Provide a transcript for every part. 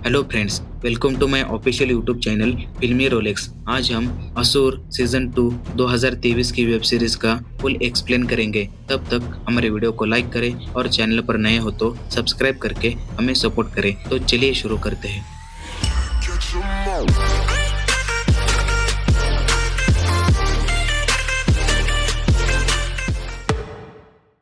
Hello friends, welcome to my official YouTube channel Filmy Rolex. आज हम Asur season 2 2023 की web series का full explain करेंगे। तब तक हमारे वीडियो को लाइक करें और चैनल पर नए हो तो सब्सक्राइब करके हमें सपोर्ट करें। तो चलिए शुरू करते हैं।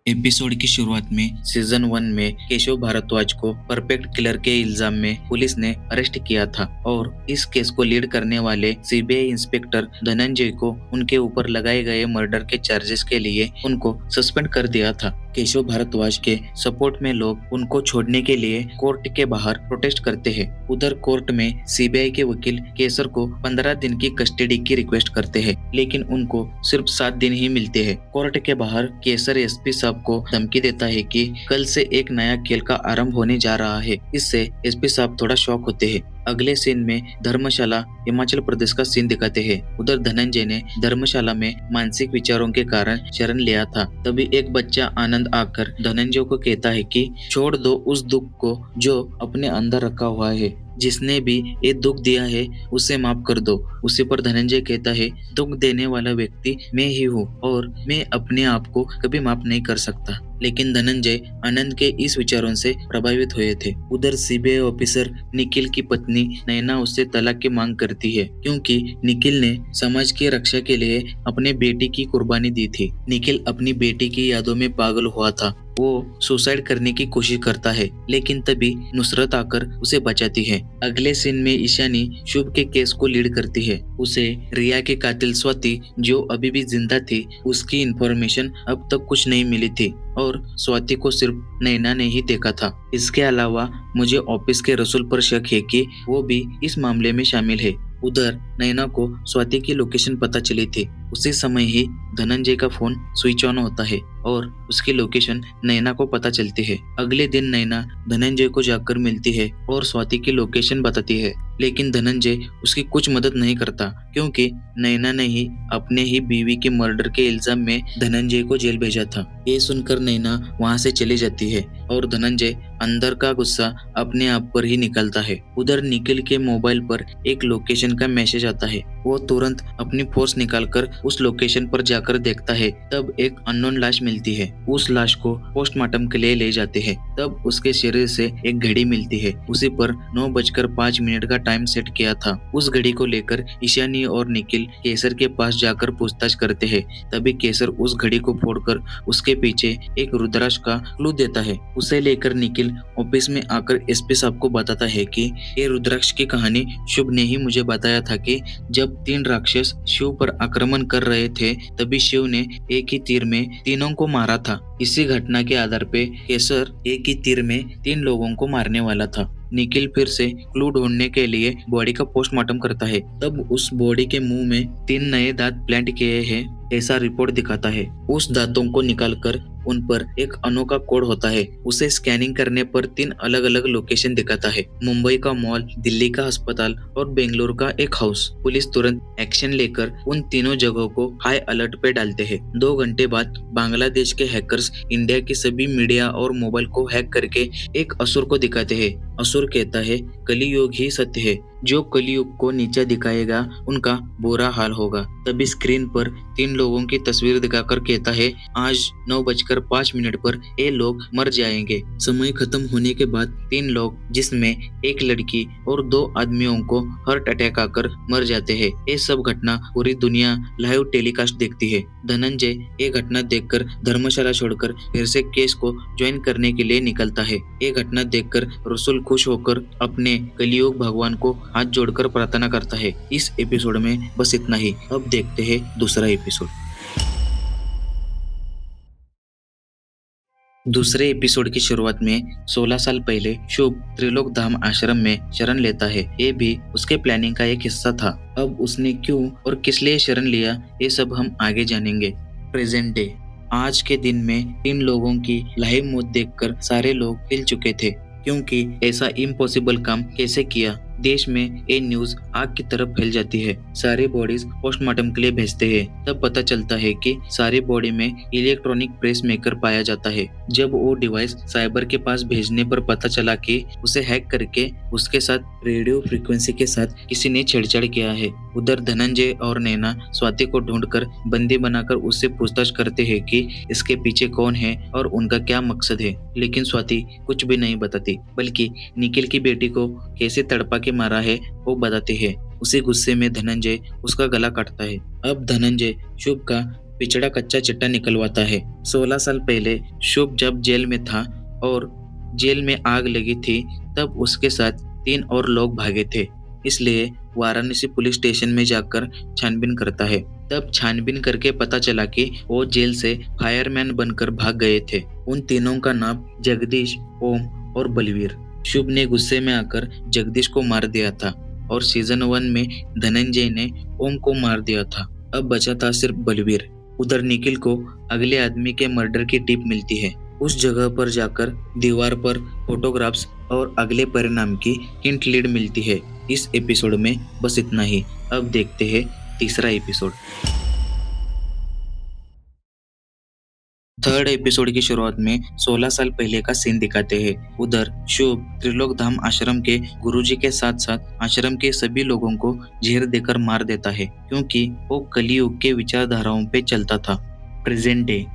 एपिसोड की शुरुआत में सीजन 1 में केशव भारद्वाज को परफेक्ट किलर के इल्जाम में पुलिस ने अरेस्ट किया था और इस केस को लीड करने वाले सीबीआई इंस्पेक्टर धनंजय को उनके ऊपर लगाए गए मर्डर के चार्जेस के लिए उनको सस्पेंड कर दिया था। केशव भारद्वाज के सपोर्ट में लोग उनको छोड़ने के लिए कोर्ट के बाहर प्रोटेस्ट करते हैं। उधर कोर्ट में सीबीआई के वकील केसर को 15 दिन की कस्टडी की रिक्वेस्ट करते हैं, लेकिन उनको सिर्फ 7 दिन ही मिलते हैं। कोर्ट के बाहर केसर एसपी साहब को धमकी देता है कि कल से एक नया खेल का आरंभ होने जा रहा है। इससे एसपी साहब थोड़ा शॉक होते हैं। अगले सीन में धर्मशाला हिमाचल प्रदेश का सीन दिखाते हैं। उधर धनंजय ने धर्मशाला में मानसिक विचारों के कारण शरण लिया था। तभी एक बच्चा आनंद आकर धनंजय को कहता है कि छोड़ दो उस दुख को जो अपने अंदर रखा हुआ है। जिसने भी ये दुख दिया है उसे माफ कर दो। उसी पर धनंजय कहता है, दुख देने वाला व्यक्ति मैं ही हूँ और मैं अपने आप को कभी माफ नहीं कर सकता। लेकिन धनंजय आनंद के इस विचारों से प्रभावित हुए थे। उधर सीबीआई ऑफिसर निखिल की पत्नी नैना उससे तलाक की मांग करती है, क्योंकि निखिल ने समाज की रक्षा के लिए अपने बेटी की कुर्बानी दी थी। निखिल अपनी बेटी की यादों में पागल हुआ था। वो सुसाइड करने की कोशिश करता है, लेकिन तभी नुसरत आकर उसे बचाती है। अगले सीन में ईशानी शुभ के केस को लीड करती है। उसे रिया के कातिल स्वाति, जो अभी भी जिंदा थी, उसकी इंफॉर्मेशन अब तक कुछ नहीं मिली थी और स्वाति को सिर्फ नैना ने ही देखा था। इसके अलावा मुझे ऑफिस के रसूल पर शक है कि वो भी इस मामले में शामिल है। उधर नैना को स्वाति की लोकेशन पता चली थी। उसी समय ही धनंजय का फोन स्विच ऑन होता है और उसकी लोकेशन नैना को पता चलती है। अगले दिन नैना धनंजय को जाकर मिलती है और स्वाति की लोकेशन बताती है, लेकिन धनंजय उसकी कुछ मदद नहीं करता, क्योंकि नैना ने ही अपने ही बीवी के मर्डर के इल्जाम में धनंजय को जेल भेजा था। ये सुनकर नैना वहां से चली जाती है और धनंजय अंदर का गुस्सा अपने आप पर ही निकलता है। उधर निखिल के मोबाइल पर एक लोकेशन का मैसेज आता है। वो तुरंत अपनी फोर्स निकालकर उस लोकेशन पर जाकर देखता है। तब एक अननोन लाश मिलती है। उस लाश को पोस्टमार्टम के लिए ले जाते हैं। तब उसके शरीर से एक घड़ी मिलती है। उसी पर 9:05 का टाइम सेट किया था। उस घड़ी को लेकर ईशानी और निखिल केसर के पास जाकर पूछताछ करते हैं। तभी केसर उस घड़ी को फोड़कर उसके पीछे एक रुद्राक्ष का क्लू देता है। उसे लेकर निखिल ऑफिस में आकर एसपी साहब को बताता है कि ये रुद्राक्ष की कहानी शुभ ने ही मुझे बताया था कि जब 3 राक्षस शिव पर आक्रमण कर रहे थे, तभी शिव ने एक ही तीर में तीनों को मारा था। इसी घटना के आधार पे केसर एक ही तीर में 3 लोगों को मारने वाला था। निखिल फिर से क्लू ढूंढने के लिए बॉडी का पोस्टमार्टम करता है। तब उस बॉडी के मुंह में 3 नए दांत प्लांट किए हैं, ऐसा रिपोर्ट दिखाता है। उस दांतों को निकालकर उन पर एक अनोखा कोड होता है। उसे स्कैनिंग करने पर 3 अलग अलग लोकेशन दिखाता है। मुंबई का मॉल, दिल्ली का अस्पताल और बेंगलुरु का एक हाउस। पुलिस तुरंत एक्शन लेकर उन तीनों जगहों को हाई अलर्ट पे डालते हैं। 2 घंटे बाद बांग्लादेश के हैकर्स इंडिया की सभी मीडिया और मोबाइल को हैक करके एक असुर को दिखाते हैं। असुर कहता है, कलियुग ही सत्य है, जो कलियुग को नीचा दिखाएगा उनका बुरा हाल होगा। तभी स्क्रीन पर 3 लोगों की तस्वीर दिखाकर कहता है, आज 9:05 पर ये लोग मर जाएंगे। समय खत्म होने के बाद 3 लोग, जिसमें एक लड़की और 2 आदमियों को हार्ट अटैक आकर मर जाते हैं। ये सब घटना पूरी दुनिया लाइव टेलीकास्ट देखती है। धनंजय ये घटना देखकर धर्मशाला छोड़कर फिर से केस को ज्वाइन करने के लिए निकलता है। ये घटना देखकर रसूल खुश होकर अपने कलियुग भगवान को हाथ जोड़कर प्रार्थना करता है। इस एपिसोड में बस इतना ही। अब देखते हैं दूसरा एपिसोड। दूसरे एपिसोड की शुरुआत में 16 साल पहले शुभ त्रिलोक धाम आश्रम में शरण लेता है। ये भी उसके प्लानिंग का एक हिस्सा था। अब उसने क्यों और किस लिए शरण लिया, ये सब हम आगे जानेंगे। Present day. आज के दिन में 3 लोगों की लाइव मौत देखकर सारे लोग हिल चुके थे, क्योंकि ऐसा इम्पॉसिबल काम कैसे किया। देश में ये न्यूज आग की तरफ फैल जाती है। सारी बॉडीज पोस्टमार्टम के लिए भेजते हैं। तब पता चलता है कि सारी बॉडी में इलेक्ट्रॉनिक प्रेस मेकर पाया जाता है। जब वो डिवाइस साइबर के पास भेजने पर पता चला कि उसे हैक करके उसके साथ रेडियो फ्रीक्वेंसी के साथ किसी ने छेड़छाड़ किया है। उधर धनंजय और नैना स्वाति को ढूंढकर बंदी बनाकर उससे पूछताछ करते हैं कि इसके पीछे कौन है और उनका क्या मकसद है। लेकिन स्वाति कुछ भी नहीं बताती, बल्कि निखिल की बेटी को कैसे तड़पा के मारा है वो बताते हैं। उसी गुस्से में धनंजय उसका गला काटता है। अब धनंजय शुभ का पिछड़ा कच्चा चिट्टा निकलवाता है। 16 साल पहले शुभ जब जेल में था और जेल में आग लगी थी, तब उसके साथ 3 और लोग भागे थे। इसलिए वाराणसी पुलिस स्टेशन में जाकर छानबीन करता है। तब छानबीन करके पता चला कि वो जेल से फायरमैन बनकर भाग गए थे। उन तीनों का नाम जगदीश, ओम और बलवीर। शुभ ने गुस्से में आकर जगदीश को मार दिया था और सीजन 1 में धनंजय ने ओम को मार दिया था। अब बचा था सिर्फ बलवीर। उधर निखिल को अगले आदमी के मर्डर की टिप मिलती है। उस जगह पर जाकर दीवार पर फोटोग्राफ्स और अगले परिणाम की हिंट लीड मिलती है। इस एपिसोड में बस इतना ही। अब देखते हैं तीसरा एपिसोड। थर्ड एपिसोड की शुरुआत में 16 साल पहले का सीन दिखाते हैं। उधर शुभ त्रिलोक धाम आश्रम के गुरुजी के साथ साथ आश्रम के सभी लोगों को जहर देकर मार देता है, क्योंकि वो कलियुग के विचारधाराओं पे चलता था। Present day.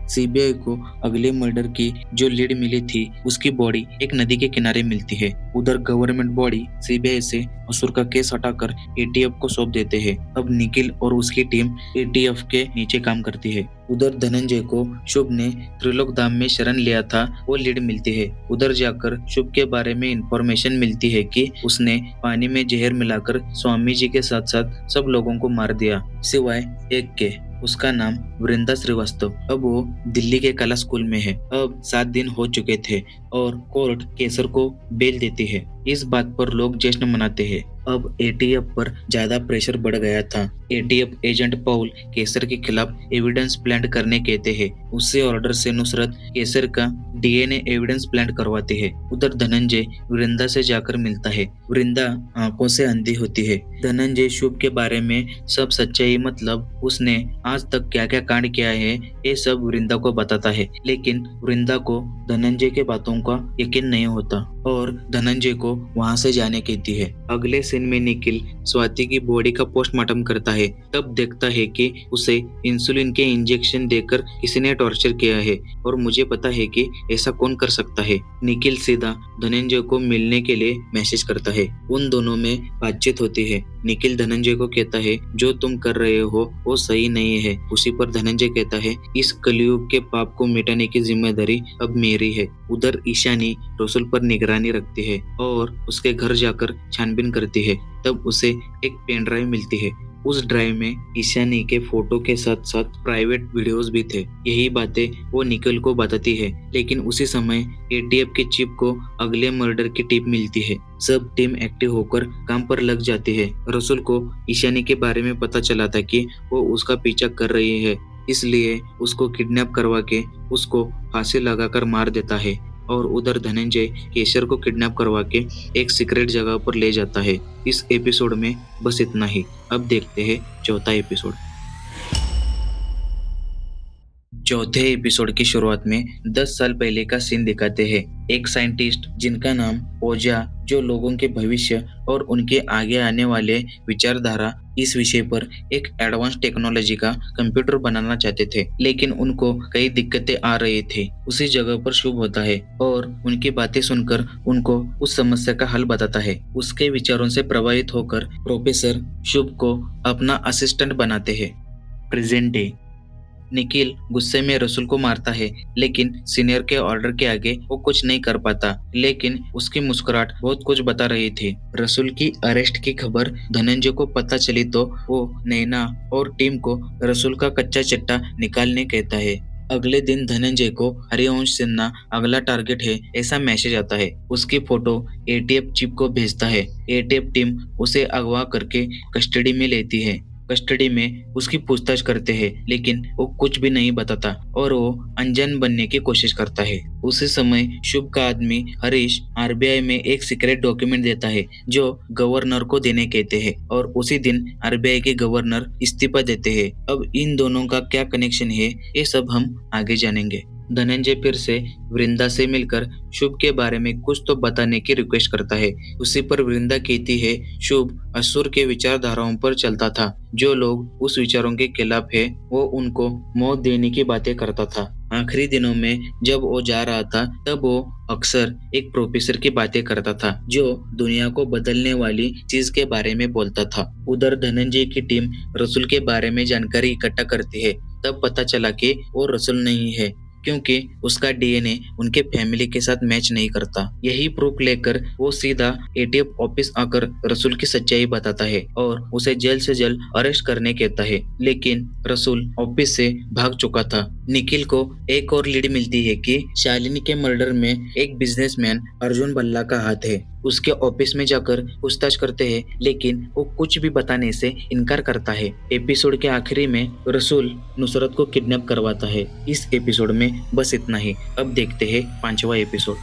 सीबीआई को अगले मर्डर की जो लीड मिली थी उसकी बॉडी एक नदी के किनारे मिलती है। उधर गवर्नमेंट बॉडी सीबीआई से असुर का केस हटाकर एटीएफ को सौंप देते हैं। अब निखिल और उसकी टीम एटीएफ के नीचे काम करती है। उधर धनंजय को शुभ ने त्रिलोक धाम में शरण लिया था वो लीड मिलती है। उधर जाकर शुभ के बारे में इंफॉर्मेशन मिलती है कि उसने पानी में जहर मिलाकर स्वामी जी के साथ साथ सब लोगों को मार दिया, सिवाय एक के। उसका नाम वृंदा श्रीवास्तव। अब वो दिल्ली के कला स्कूल में है। अब 7 दिन हो चुके थे और कोर्ट केसर को बेल देती है। इस बात पर लोग जश्न मनाते हैं। अब एटीएफ पर ज्यादा प्रेशर बढ़ गया था। एटीएफ एजेंट पॉल केसर के खिलाफ एविडेंस प्लांट करने कहते हैं। उससे ऑर्डर से नुसरत केसर का डीएनए एविडेंस प्लांट करवाती है। उधर धनंजय वृंदा से जाकर मिलता है। वृंदा आंखों से अंधी होती है। धनंजय शुभ के बारे में सब सच्चाई, मतलब उसने आज तक क्या क्या कांड किया है, ये सब वृंदा को बताता है। लेकिन वृंदा को धनंजय के बातों का यकीन नहीं होता और धनंजय को वहां से जाने कहती है। अगले सीन में निखिल स्वाति की बॉडी का पोस्टमार्टम करता है। तब देखता है कि उसे इंसुलिन के इंजेक्शन देकर किसी ने टॉर्चर किया है और मुझे पता है कि ऐसा कौन कर सकता है। निखिल सीधा धनंजय को मिलने के लिए मैसेज करता है। उन दोनों में बातचीत होती है। निखिल धनंजय को कहता है जो तुम कर रहे हो वो सही नहीं है। उसी पर धनंजय कहता है इस कलयुग के पाप को मिटाने की जिम्मेदारी अब मेरी है। उधर ईशानी रसूल पर निगरानी रखती है और उसके घर जाकर छानबीन करती है। तब उसे एक पेन ड्राइव मिलती है। उस ड्राइव में ईशानी के फोटो के साथ साथ प्राइवेट वीडियोस भी थे। यही बातें वो निखिल को बताती है। लेकिन उसी समय एटीएफ के चीफ को अगले मर्डर की टिप मिलती है। सब टीम एक्टिव होकर काम पर लग जाती है। रसूल को ईशानी के बारे में पता चला था कि वो उसका पीछा कर रही है, इसलिए उसको किडनैप करवा के उसको फांसी लगाकर मार देता है। और उधर धनंजय केसर को किडनैप करवा के एक सीक्रेट जगह पर ले जाता है। इस एपिसोड में बस इतना ही। अब देखते हैं चौथा एपिसोड। चौथे एपिसोड की शुरुआत में 10 साल पहले का सीन दिखाते हैं। एक साइंटिस्ट जिनका नाम ओजा, जो लोगों के भविष्य और उनके आगे आने वाले विचारधारा इस विषय पर एक एडवांस टेक्नोलॉजी का कंप्यूटर बनाना चाहते थे, लेकिन उनको कई दिक्कतें आ रही थी। उसी जगह पर शुभ होता है और उनकी बातें सुनकर उनको उस समस्या का हल बताता है। उसके विचारों से प्रभावित होकर प्रोफेसर शुभ को अपना असिस्टेंट बनाते हैं। Present day. निखिल गुस्से में रसूल को मारता है, लेकिन सीनियर के ऑर्डर के आगे वो कुछ नहीं कर पाता। लेकिन उसकी मुस्कुराहट बहुत कुछ बता रही थी। रसूल की अरेस्ट की खबर धनंजय को पता चली तो वो नैना और टीम को रसूल का कच्चा चिट्टा निकालने कहता है। अगले दिन धनंजय को हरिवंश सिन्हा अगला टारगेट है ऐसा मैसेज आता है। उसकी फोटो एटीएफ चीफ को भेजता है। एटीएफ टीम उसे अगवा करके कस्टडी में लेती है। कस्टडी में उसकी पूछताछ करते हैं, लेकिन वो कुछ भी नहीं बताता और वो अनजान बनने की कोशिश करता है। उसी समय शुभ का आदमी हरीश आरबीआई में एक सीक्रेट डॉक्यूमेंट देता है जो गवर्नर को देने कहते हैं और उसी दिन आरबीआई के गवर्नर इस्तीफा देते हैं। अब इन दोनों का क्या कनेक्शन है, ये सब हम आगे जानेंगे। धनंजय फिर से वृंदा से मिलकर शुभ के बारे में कुछ तो बताने की रिक्वेस्ट करता है। उसी पर वृंदा कहती है शुभ असुर के विचारधाराओं पर चलता था। जो लोग उस विचारों के खिलाफ है वो उनको मौत देने की बातें करता था। आखिरी दिनों में जब वो जा रहा था तब वो अक्सर एक प्रोफेसर की बातें करता था जो दुनिया को बदलने वाली चीज के बारे में बोलता था। उधर धनंजय की टीम रसूल के बारे में जानकारी इकट्ठा करती है। तब पता चला कि वो रसूल नहीं है क्योंकि उसका डीएनए उनके फैमिली के साथ मैच नहीं करता। यही प्रूफ लेकर वो सीधा एटीएफ ऑफिस आकर रसूल की सच्चाई बताता है और उसे जल्द से जल्द अरेस्ट करने कहता है, लेकिन रसूल ऑफिस से भाग चुका था। निखिल को एक और लीड मिलती है कि शालिनी के मर्डर में एक बिजनेसमैन अर्जुन भल्ला का हाथ है। उसके ऑफिस में जाकर पूछताछ करते हैं, लेकिन वो कुछ भी बताने से इनकार करता है। एपिसोड के आखिरी में रसूल नुसरत को किडनैप करवाता है। इस एपिसोड में बस इतना ही। अब देखते हैं 5वां एपिसोड।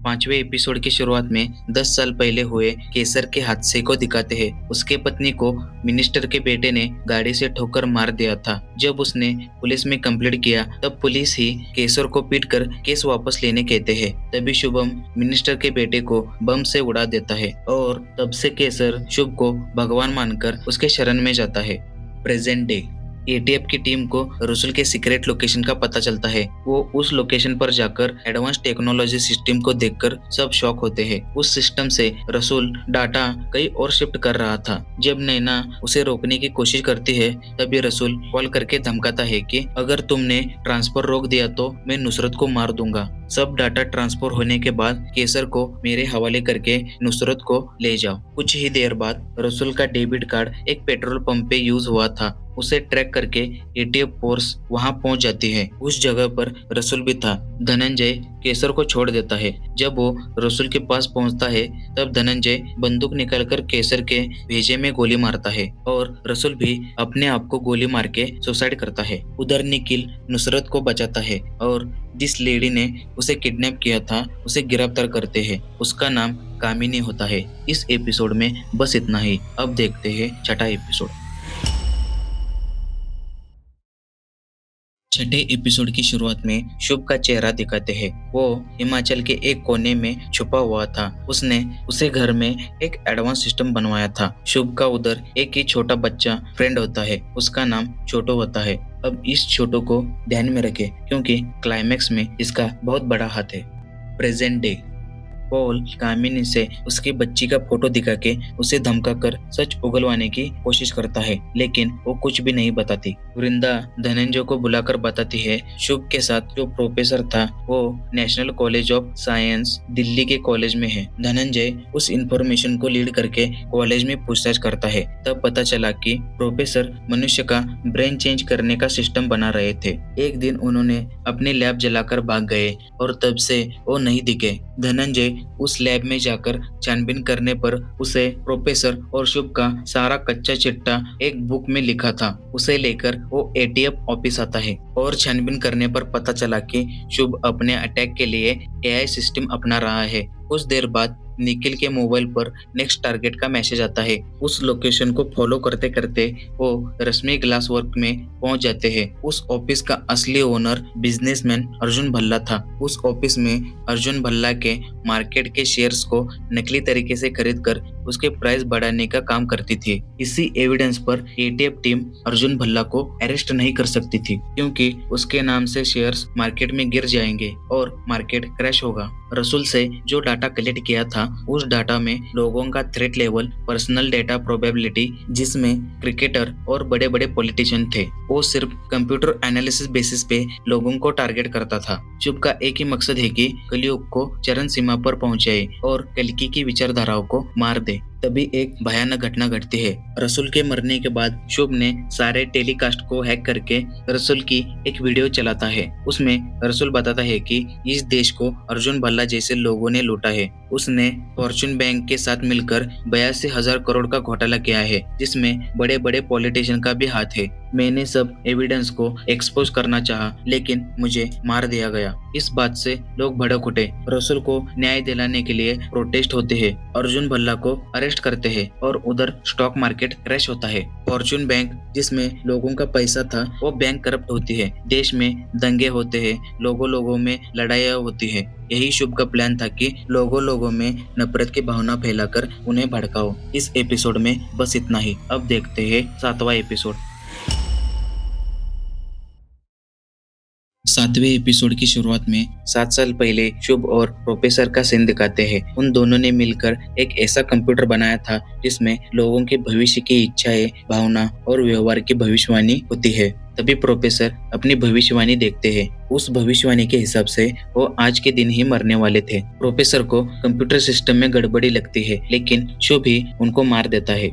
5वें एपिसोड की शुरुआत में 10 साल पहले हुए केसर के हादसे को दिखाते हैं। उसके पत्नी को मिनिस्टर के बेटे ने गाड़ी से ठोकर मार दिया था। जब उसने पुलिस में कंप्लेंट किया तब पुलिस ही केसर को पीटकर केस वापस लेने कहते हैं। तभी शुभम मिनिस्टर के बेटे को बम से उड़ा देता है और तब से केसर शुभ को भगवान मानकर उसके शरण में जाता है। प्रेजेंट डे एटीएफ की टीम को रसूल के सीक्रेट लोकेशन का पता चलता है। वो उस लोकेशन पर जाकर एडवांस टेक्नोलॉजी सिस्टम को देखकर सब शॉक होते हैं। उस सिस्टम से रसूल डाटा कहीं और शिफ्ट कर रहा था। जब नैना उसे रोकने की कोशिश करती है तभी रसूल कॉल करके धमकाता है कि अगर तुमने ट्रांसफर रोक दिया तो मैं नुसरत को मार दूंगा। सब डाटा ट्रांसफर होने के बाद केसर को मेरे हवाले करके नुसरत को ले जाओ। कुछ ही देर बाद रसूल का डेबिट कार्ड एक पेट्रोल पंप पे यूज हुआ था। उसे ट्रैक करके एटीएफ फोर्स वहां पहुंच जाती है। उस जगह पर रसूल भी था। धनंजय केसर को छोड़ देता है। जब वो रसूल के पास पहुंचता है तब धनंजय बंदूक निकालकर केसर के भेजे में गोली मारता है और रसूल भी अपने आप को गोली मार के सुसाइड करता है। उधर निखिल नुसरत को बचाता है और जिस लेडी ने उसे किडनैप किया था उसे गिरफ्तार करते हैं। उसका नाम कामिनी होता है। इस एपिसोड में बस इतना ही। अब देखते हैं 6वां एपिसोड। 6ठे एपिसोड की शुरुआत में शुभ का चेहरा दिखाते हैं। वो हिमाचल के एक कोने में छुपा हुआ था। उसने उसे घर में एक एडवांस सिस्टम बनवाया था। शुभ का उधर एक ही छोटा बच्चा फ्रेंड होता है। उसका नाम छोटू होता है। अब इस छोटू को ध्यान में रखें क्योंकि क्लाइमैक्स में इसका बहुत बड़ा हाथ है। प्रेजेंट डे पॉल कामिनी से उसकी बच्ची का फोटो दिखा के उसे धमकाकर सच उगलवाने की कोशिश करता है, लेकिन वो कुछ भी नहीं बताती। वृंदा धनंजय को बुलाकर बताती है शुभ के साथ जो प्रोफेसर था वो national college of science Delhi के कॉलेज में है। धनंजय उस इंफॉर्मेशन को लीड करके कॉलेज में पूछताछ करता है। तब पता चला कि प्रोफेसर मनुष्य का ब्रेन चेंज करने का सिस्टम बना रहे थे। एक दिन उन्होंने अपने लैब जलाकर भाग गए और तब से वो नहीं दिखे। धनंजय उस लैब में जाकर छानबीन करने पर उसे प्रोफेसर और शुभ का सारा कच्चा चिट्ठा एक बुक में लिखा था। उसे लेकर वो एटीएफ ऑफिस आता है और छानबीन करने पर पता चला कि शुभ अपने अटैक के लिए एआई सिस्टम अपना रहा है। कुछ देर बाद निखिल के मोबाइल पर नेक्स्ट टारगेट का मैसेज आता है। उस लोकेशन को फॉलो करते करते वो रश्मि ग्लास वर्क में पहुंच जाते हैं। उस ऑफिस का असली ओनर बिजनेसमैन अर्जुन भल्ला था। उस ऑफिस में अर्जुन भल्ला के मार्केट के शेयर्स को नकली तरीके से खरीद कर उसके प्राइस बढ़ाने का काम करती थी। इसी एविडेंस पर एटीएफ टीम अर्जुन भल्ला को अरेस्ट नहीं कर सकती थी क्योंकि उसके नाम से शेयर्स मार्केट में गिर जाएंगे और मार्केट क्रैश होगा। रसूल से जो डाटा कलेक्ट किया था उस डाटा में लोगों का threat level, personal data probability, जिसमें क्रिकेटर और बड़े बड़े पॉलिटिशियन थे। वो सिर्फ कंप्यूटर एनालिसिस बेसिस पे लोगों को टारगेट करता था। शुभ का एक ही मकसद है कि कलयुग को चरम सीमा पर पहुंचाए और कल्कि की विचारधाराओं को मार दे। तभी एक भयानक घटना घटती है। रसूल के मरने के बाद शुभ ने सारे टेलीकास्ट को हैक करके रसूल की एक वीडियो चलाता है। उसमें रसूल बताता है कि इस देश को अर्जुन भल्ला जैसे लोगों ने लूटा है। उसने फॉर्चून बैंक के साथ मिलकर 82,000 करोड़ का घोटाला किया है, जिसमें बड़े बड़े पॉलिटिशियन का भी हाथ है। मैंने सब एविडेंस को एक्सपोज करना चाहा, लेकिन मुझे मार दिया गया। इस बात से लोग भड़क उठे। रसूल को न्याय दिलाने के लिए प्रोटेस्ट होते हैं, अर्जुन भल्ला को अरेस्ट करते हैं और उधर स्टॉक मार्केट क्रैश होता है। फॉर्चून बैंक जिसमें लोगों का पैसा था, वो बैंक करप्ट होती है। देश में दंगे होते हैं, लोगों में लड़ाइयाँ होती है। यही शुभ का प्लान था कि लोगों में नफरत की भावना फैलाकर उन्हें भड़काओ। इस एपिसोड में बस इतना ही। अब देखते हैं 7वां एपिसोड। 7वें एपिसोड की शुरुआत में 7 साल पहले शुभ और प्रोफेसर का सीन दिखाते हैं। उन दोनों ने मिलकर एक ऐसा कंप्यूटर बनाया था जिसमें लोगों के भविष्य की इच्छाएं, भावना और व्यवहार की भविष्यवाणी होती है। तभी प्रोफेसर अपनी भविष्यवाणी देखते हैं। उस भविष्यवाणी के हिसाब से वो आज के दिन ही मरने वाले थे। प्रोफेसर को कंप्यूटर सिस्टम में गड़बड़ी लगती है, लेकिन शुभ ही उनको मार देता है।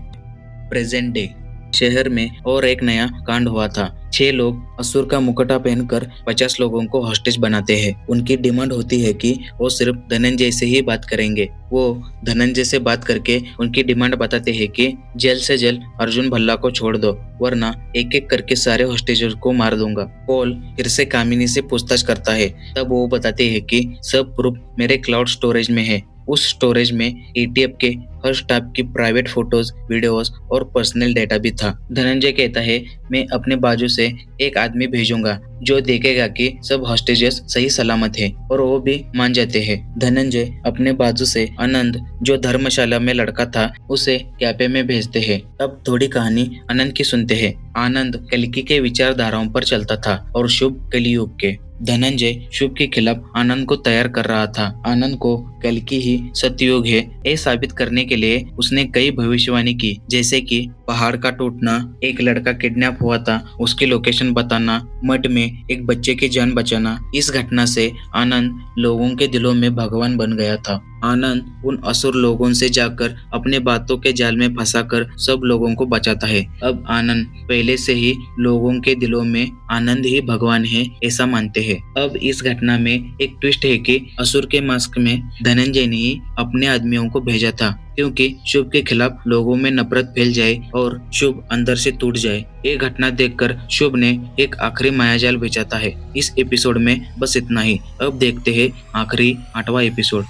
प्रेजेंट डे शहर में और एक नया कांड हुआ था। 6 लोग असुर का मुकुटा पहनकर 50 लोगों को हॉस्टेज बनाते हैं। उनकी डिमांड होती है कि वो सिर्फ धनंजय से ही बात करेंगे। वो धनंजय से बात करके उनकी डिमांड बताते हैं कि जल्द से जल्द अर्जुन भल्ला को छोड़ दो, वरना एक एक करके सारे हॉस्टेजर्स को मार दूंगा। पॉल फिर से कामिनी से पूछताछ करता है। तब वो बताते हैं कि सब प्रूफ मेरे क्लाउड स्टोरेज में है। उस स्टोरेज में एटीएफ के हर स्टाफ की प्राइवेट फोटोज, वीडियोस और पर्सनल डेटा भी था। धनंजय कहता है, मैं अपने बाजू से एक आदमी भेजूंगा जो देखेगा कि सब हॉस्टेजेस सही सलामत हैं, और वो भी मान जाते हैं। धनंजय अपने बाजू से आनंद, जो धर्मशाला में लड़का था, उसे कैफे में भेजते हैं। अब थोड़ी कहानी आनंद की सुनते हैं। आनंद कल्कि के विचारधाराओं पर चलता था और शुभ कलियुग के। धनंजय शुभ के खिलाफ आनंद को तैयार कर रहा था। आनंद को कल्कि ही सतयुग है ये साबित करने के लिए उसने कई भविष्यवाणी की, जैसे कि पहाड़ का टूटना, एक लड़का किडनैप हुआ था उसकी लोकेशन बताना, मठ में एक बच्चे की जान बचाना। इस घटना से आनंद लोगों के दिलों में भगवान बन गया था। आनंद उन असुर लोगों से जाकर अपने बातों के जाल में फंसाकर सब लोगों को बचाता है। अब आनंद पहले से ही लोगों के दिलों में आनंद ही भगवान है ऐसा मानते हैं। अब इस घटना में एक ट्विस्ट है कि असुर के मास्क में धनंजय ने ही अपने आदमियों को भेजा था, क्योंकि शुभ के खिलाफ लोगों में नफरत फैल जाए और शुभ अंदर से टूट जाए। ये घटना देखकर शुभ ने एक आखिरी मायाजाल भेजाता है। इस एपिसोड में बस इतना ही। अब देखते हैं आखिरी 8वां एपिसोड।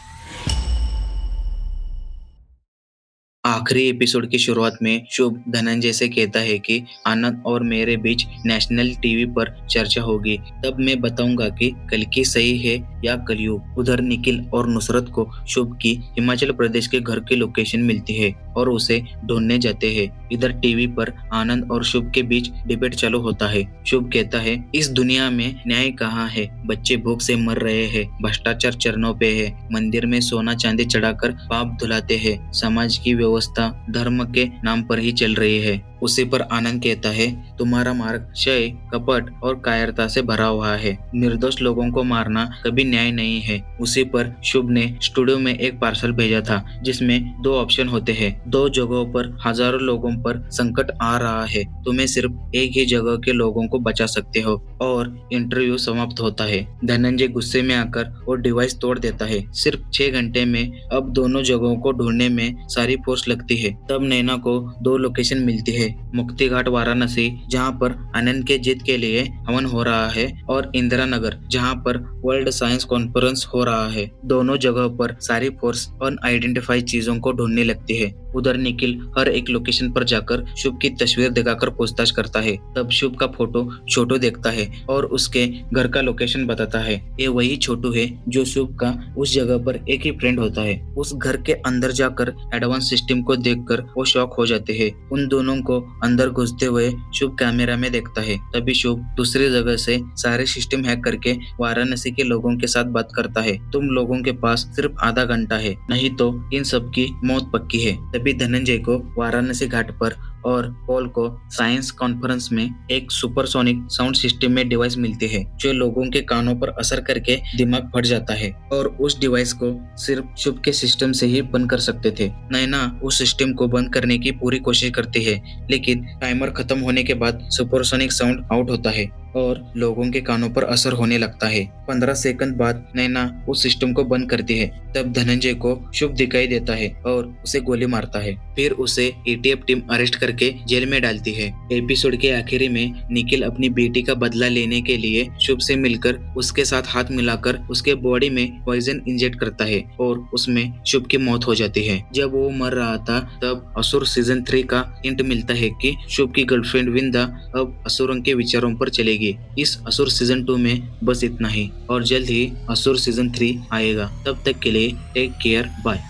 आखिरी एपिसोड की शुरुआत में शुभ धनंजय से कहता है कि आनंद और मेरे बीच नेशनल टीवी पर चर्चा होगी, तब मैं बताऊंगा कि कल्कि सही है या कलयुग। उधर निखिल और नुसरत को शुभ की हिमाचल प्रदेश के घर की लोकेशन मिलती है और उसे ढूंढने जाते हैं। इधर टीवी पर आनंद और शुभ के बीच डिबेट चालू होता है। शुभ कहता है, इस दुनिया में न्याय कहाँ है? बच्चे भूख से मर रहे हैं, भ्रष्टाचार चरणों पे है, मंदिर में सोना चांदी चढ़ाकर पाप धुलाते हैं, समाज की व्यवस्था धर्म के नाम पर ही चल रही है। उसी पर आनंद कहता है, तुम्हारा मार्ग क्षय, कपट और कायरता से भरा हुआ है। निर्दोष लोगों को मारना कभी न्याय नहीं है। उसी पर शुभ ने स्टूडियो में एक पार्सल भेजा था जिसमें 2 ऑप्शन होते हैं। 2 जगहों पर हजारों लोगों पर संकट आ रहा है, तुम्हें सिर्फ एक ही जगह के लोगों को बचा सकते हो। और इंटरव्यू समाप्त होता है। धनंजय गुस्से में आकर वो डिवाइस तोड़ देता है। सिर्फ 6 घंटे में अब दोनों जगहों को ढूंढने में सारी फोर्स लगती है। तब नैना को 2 लोकेशन मिलती है, मुक्ति घाट वाराणसी जहां पर आनंद के जीत के लिए हवन हो रहा है, और इंदिरा नगर जहां पर वर्ल्ड साइंस कॉन्फ्रेंस हो रहा है। दोनों जगह पर सारी फोर्स अनआइडेंटिफाइड चीजों को ढूंढने लगती है। उधर निखिल हर एक लोकेशन पर जाकर शुभ की तस्वीर दिखाकर पूछताछ करता है। तब शुभ का फोटो छोटू देखता है और उसके घर का लोकेशन बताता है। ये वही छोटू है जो शुभ का उस जगह पर एक ही फ्रेंड होता है। उस घर के अंदर जाकर एडवांस सिस्टम को देखकर वो शॉक हो जाते हैं। उन दोनों को अंदर घुसते हुए शुभ कैमरा में देखता है। तभी शुभ दूसरी जगह से सारे सिस्टम हैक करके वाराणसी के लोगों के साथ बात करता है। तुम लोगों के पास सिर्फ आधा घंटा है, नहीं तो इन सब की मौत पक्की है। तभी धनंजय को वाराणसी घाट पर और पॉल को साइंस कॉन्फ्रेंस में एक सुपरसोनिक साउंड सिस्टम में डिवाइस मिलती है जो लोगों के कानों पर असर करके दिमाग फट जाता है और उस डिवाइस को सिर्फ शुभ के सिस्टम से ही बंद कर सकते थे। नैना उस सिस्टम को बंद करने की पूरी कोशिश करती है लेकिन टाइमर खत्म होने के बाद सुपरसोनिक साउंड आउट होता है और लोगों के कानों पर असर होने लगता है। 15 सेकंड बाद नैना उस सिस्टम को बंद करती है। तब धनंजय को शुभ दिखाई देता है और उसे गोली मारता है। फिर उसे एटीएफ टीम अरेस्ट करके जेल में डालती है। एपिसोड के आखिरी में निखिल अपनी बेटी का बदला लेने के लिए शुभ से मिलकर उसके साथ हाथ मिलाकर उसके बॉडी में पॉइजन इंजेक्ट करता है और उसमें शुभ की मौत हो जाती है। जब वो मर रहा था तब असुर सीजन 3 का हिंट मिलता है कि शुभ की गर्लफ्रेंड विंदा अब असुरों के विचारों पर चलेगी। इस असुर सीजन 2 में बस इतना ही और जल्द ही असुर सीजन 3 आएगा। तब तक के लिए टेक केयर, बाय।